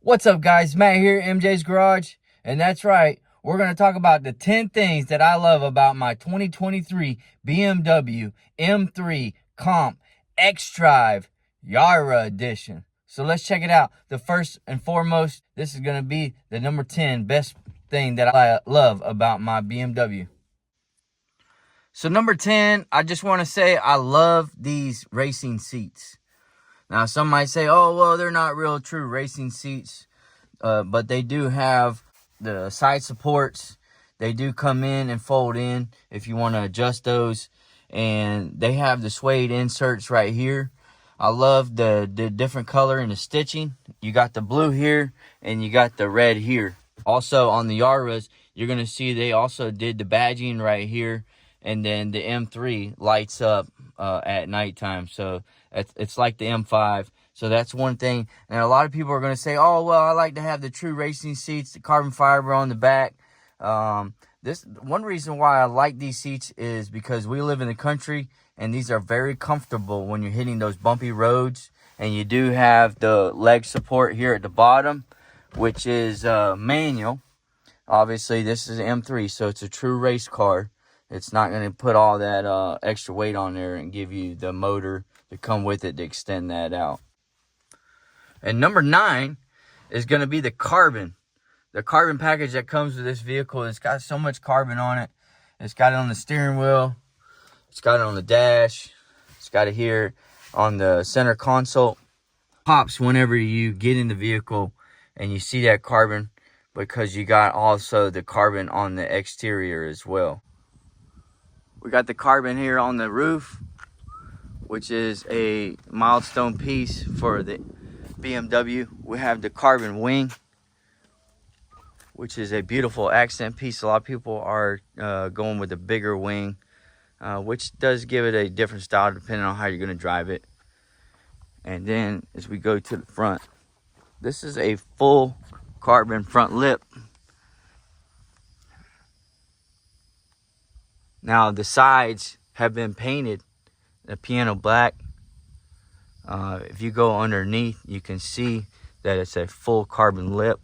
What's up, guys? Matt here, MJ's Garage. And that's right, we're going to talk about the 10 things that I love about my 2023 BMW M3 Comp xDrive Jahre Edition. So let's check it out. The first and foremost, this is going to be the number 10 best thing that I love about my BMW. So number 10, I just want to say I love these racing seats. Now, some might say, oh, well, they're not real true racing seats. But they do have the side supports. They do come in and fold in if you want to adjust those. And they have the suede inserts right here. I love the different color and the stitching. You got the blue here and you got the red here. Also on the Yaras, you're going to see they also did the badging right here. And then the M3 lights up at nighttime. So it's like the M5. So that's one thing. And a lot of people are going to say, oh, well, I like to have the true racing seats, the carbon fiber on the back. This one reason why I like these seats is because we live in the country, and these are very comfortable when you're hitting those bumpy roads. And you do have the leg support here at the bottom, which is manual. Obviously, this is an M3, so it's a true race car. It's not going to put all that extra weight on there and give you the motor to come with it to extend that out. And number 9 is going to be the carbon. The carbon package that comes with this vehicle. It's got so much carbon on it. It's got it on the steering wheel. It's got it on the dash. It's got it here on the center console. Pops whenever you get in the vehicle and you see that carbon, because you got also the carbon on the exterior as well. We got the carbon here on the roof, which is a milestone piece for the BMW. We have the carbon wing, which is a beautiful accent piece. A lot of people are going with a bigger wing, which does give it a different style depending on how you're going to drive it. And then as we go to the front, this is a full carbon front lip. Now the sides have been painted a piano black. If you go underneath, you can see that it's a full carbon lip.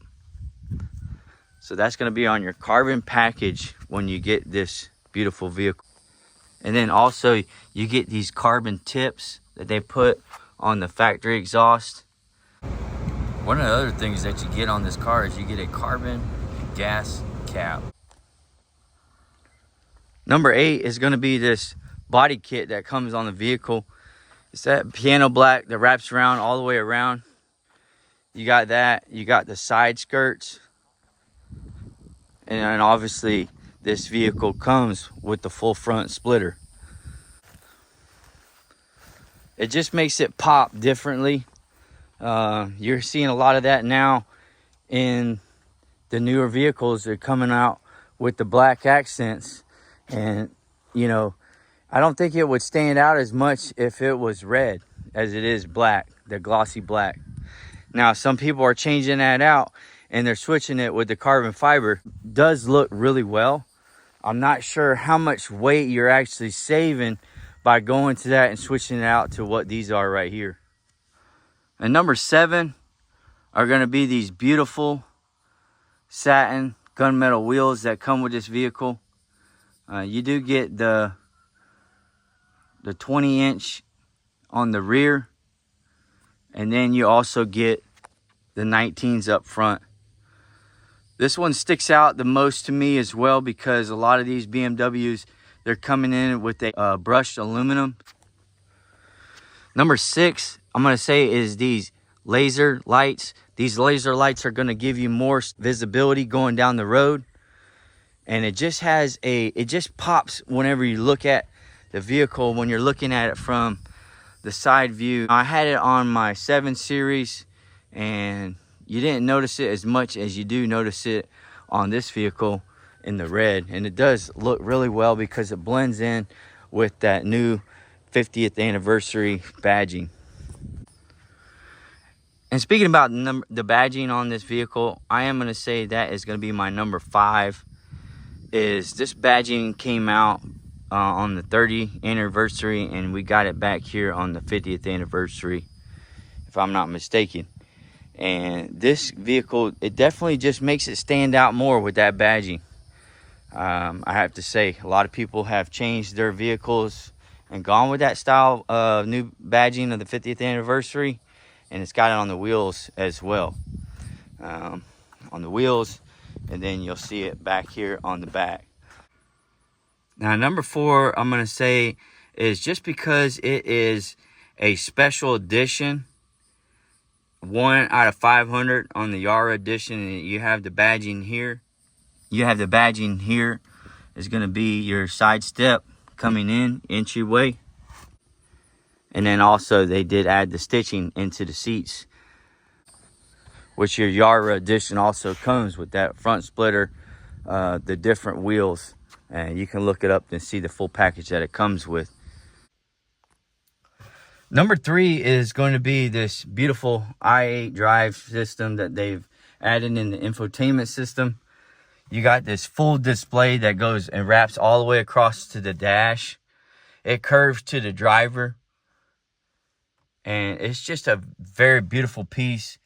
So that's going to be on your carbon package when you get this beautiful vehicle. And then also you get these carbon tips that they put on the factory exhaust. One of the other things that you get on this car is you get a carbon gas cap. Number 8 is going to be this body kit that comes on the vehicle. It's that piano black that wraps around all the way around. You got that. You got the side skirts. And obviously this vehicle comes with the full front splitter. It just makes it pop differently. You're seeing a lot of that now in the newer vehicles. They're coming out with the black accents. And, you know, I don't think it would stand out as much if it was red as it is black, the glossy black. Now, some people are changing that out and they're switching it with the carbon fiber. It does look really well. I'm not sure how much weight you're actually saving by going to that and switching it out to what these are right here. And number 7 are going to be these beautiful satin gunmetal wheels that come with this vehicle. You do get the 20-inch on the rear, and then you also get the 19s up front. This one sticks out the most to me as well because a lot of these BMWs, they're coming in with a brushed aluminum. Number 6, I'm going to say, is these laser lights. These laser lights are going to give you more visibility going down the road. And it just has it just pops whenever you look at the vehicle when you're looking at it from the side view. I had it on my 7 Series and you didn't notice it as much as you do notice it on this vehicle in the red. And it does look really well because it blends in with that new 50th anniversary badging. And speaking about the badging on this vehicle, I am going to say that is going to be my number 5. Is this badging came out on the 30th anniversary, and we got it back here on the 50th anniversary, if I'm not mistaken. And this vehicle, it definitely just makes it stand out more with that badging. I have to say, a lot of people have changed their vehicles and gone with that style of new badging of the 50th anniversary, and it's got it on the wheels as well. On the wheels, and then you'll see it back here on the back. Now, number 4, I'm going to say, is just because it is a special edition, 1 out of 500 on the Jahre Edition, and you have the badging here. You have the badging here is going to be your side step coming in, entryway. And then also they did add the stitching into the seats, which your Jahre Edition also comes with that front splitter, the different wheels. And you can look it up and see the full package that it comes with. Number 3 is going to be this beautiful xdrive system that they've added in the infotainment system. You got this full display that goes and wraps all the way across to the dash. It curves to the driver. And it's just a very beautiful piece.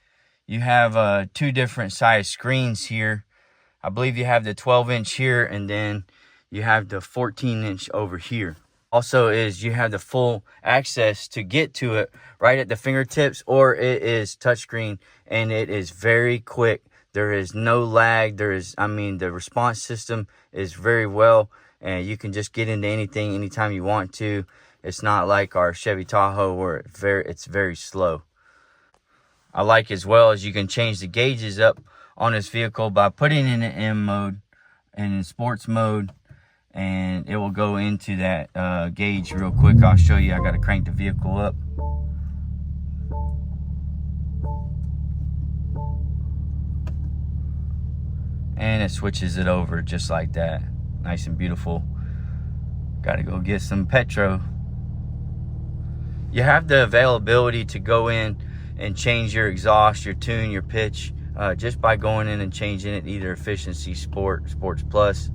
You have 2 different size screens here. I believe you have the 12-inch here, and then you have the 14-inch over here. Also is you have the full access to get to it right at the fingertips, or it is touchscreen, and it is very quick. There is no lag. The response system is very well, and you can just get into anything anytime you want to. It's not like our Chevy Tahoe where it's very slow. I like as well as you can change the gauges up on this vehicle by putting in an M mode and in sports mode, and it will go into that gauge real quick. I'll show you. I got to crank the vehicle up. And it switches it over just like that. Nice and beautiful. Got to go get some petro. You have the availability to go in and change your exhaust, your tune, your pitch, just by going in and changing it, either efficiency, sports plus.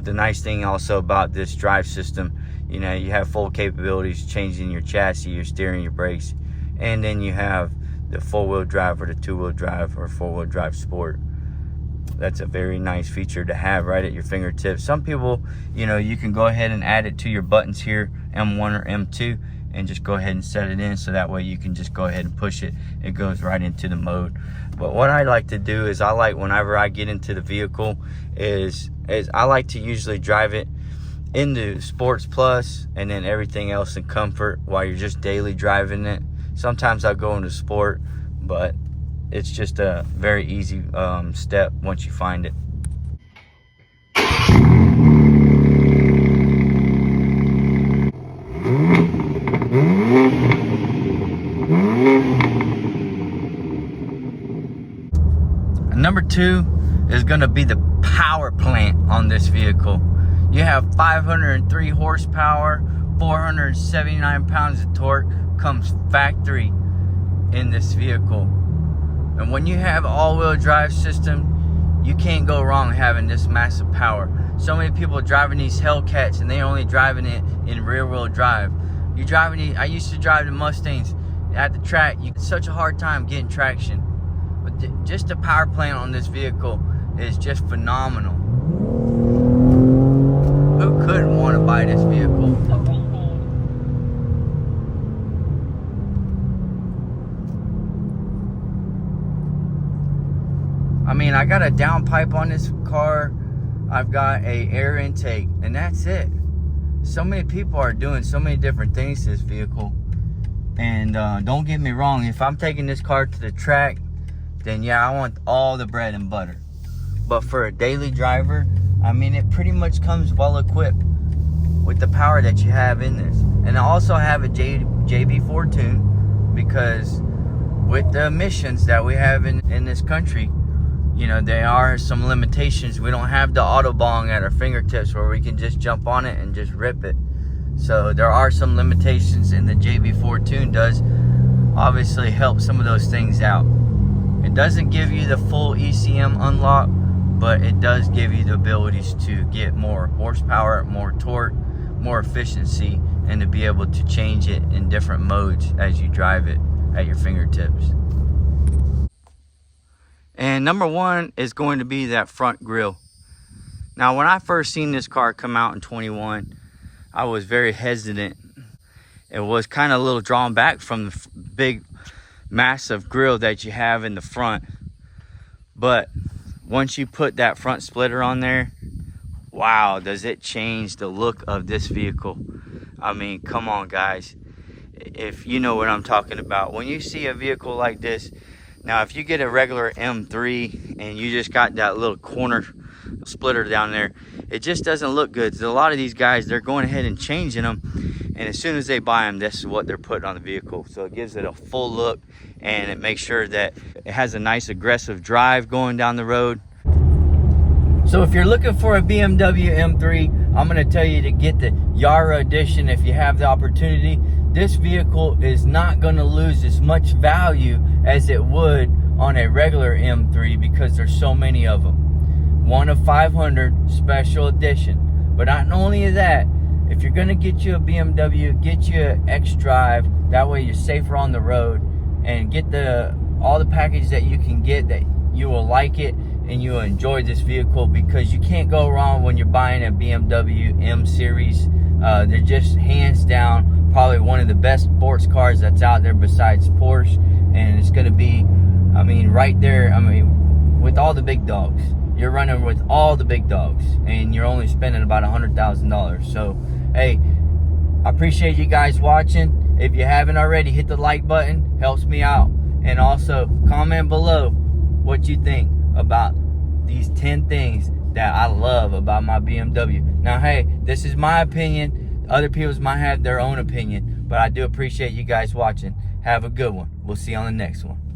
The nice thing also about this drive system, you have full capabilities, changing your chassis, your steering, your brakes, and then you have the 4-wheel drive or the 2-wheel drive or 4-wheel drive sport. That's a very nice feature to have right at your fingertips. Some people, you can go ahead and add it to your buttons here, M1 or M2, and just go ahead and set it in, so that way you can just go ahead and push it. It goes right into the mode. But what I like to do is whenever I get into the vehicle is I like to usually drive it into Sports Plus and then everything else in Comfort while you're just daily driving it. Sometimes I'll go into Sport, but it's just a very easy step once you find it. Number 2 is going to be the power plant on this vehicle. You have 503 horsepower, 479 pounds of torque, comes factory in this vehicle. And when you have all-wheel drive system, you can't go wrong having this massive power. So many people driving these Hellcats and they're only driving it in rear-wheel drive. I used to drive the Mustangs at the track. You had such a hard time getting traction. But just the power plant on this vehicle is just phenomenal. Who couldn't want to buy this vehicle? I got a downpipe on this car. I've got a air intake, and that's it. So many people are doing so many different things to this vehicle. And don't get me wrong, if I'm taking this car to the track, then yeah, I want all the bread and butter. But for a daily driver, it pretty much comes well equipped with the power that you have in this. And I also have a JB4 tune, because with the emissions that we have in this country, there are some limitations. We don't have the Autobahn at our fingertips where we can just jump on it and just rip it. So there are some limitations, and the JB4 tune does obviously help some of those things out. It doesn't give you the full ECM unlock, but it does give you the abilities to get more horsepower, more torque, more efficiency, and to be able to change it in different modes as you drive it at your fingertips. And number one is going to be that front grille. Now, when I first seen this car come out in 21, I was very hesitant. It was kind of a little drawn back from the big, massive grille that you have in the front. But once you put that front splitter on there, wow, does it change the look of this vehicle. I mean, come on, guys. If you know what I'm talking about. When you see a vehicle like this, now if you get a regular M3 and you just got that little corner splitter down there, it just doesn't look good. So a lot of these guys, they're going ahead and changing them, and as soon as they buy them, this is what they're putting on the vehicle. So it gives it a full look, and it makes sure that it has a nice aggressive drive going down the road. So if you're looking for a BMW M3, I'm going to tell you to get the Jahre Edition if you have the opportunity. This vehicle is not going to lose as much value as it would on a regular M3 because there's so many of them. 1 of 500 special edition. But not only that, if you're going to get you a BMW, get you an xdrive. That way you're safer on the road, and get all the package that you can get that you will like it and you will enjoy this vehicle, because you can't go wrong when you're buying a BMW M Series. They're just hands down probably one of the best sports cars that's out there besides Porsche, and it's going to be, I mean, right there, I mean, with all the big dogs. You're running with all the big dogs, and you're only spending about $100,000. So, hey, I appreciate you guys watching. If you haven't already, hit the like button. Helps me out. And also, comment below what you think about these 10 things that I love about my BMW. Now, hey, this is my opinion. Other people might have their own opinion, but I do appreciate you guys watching. Have a good one. We'll see you on the next one.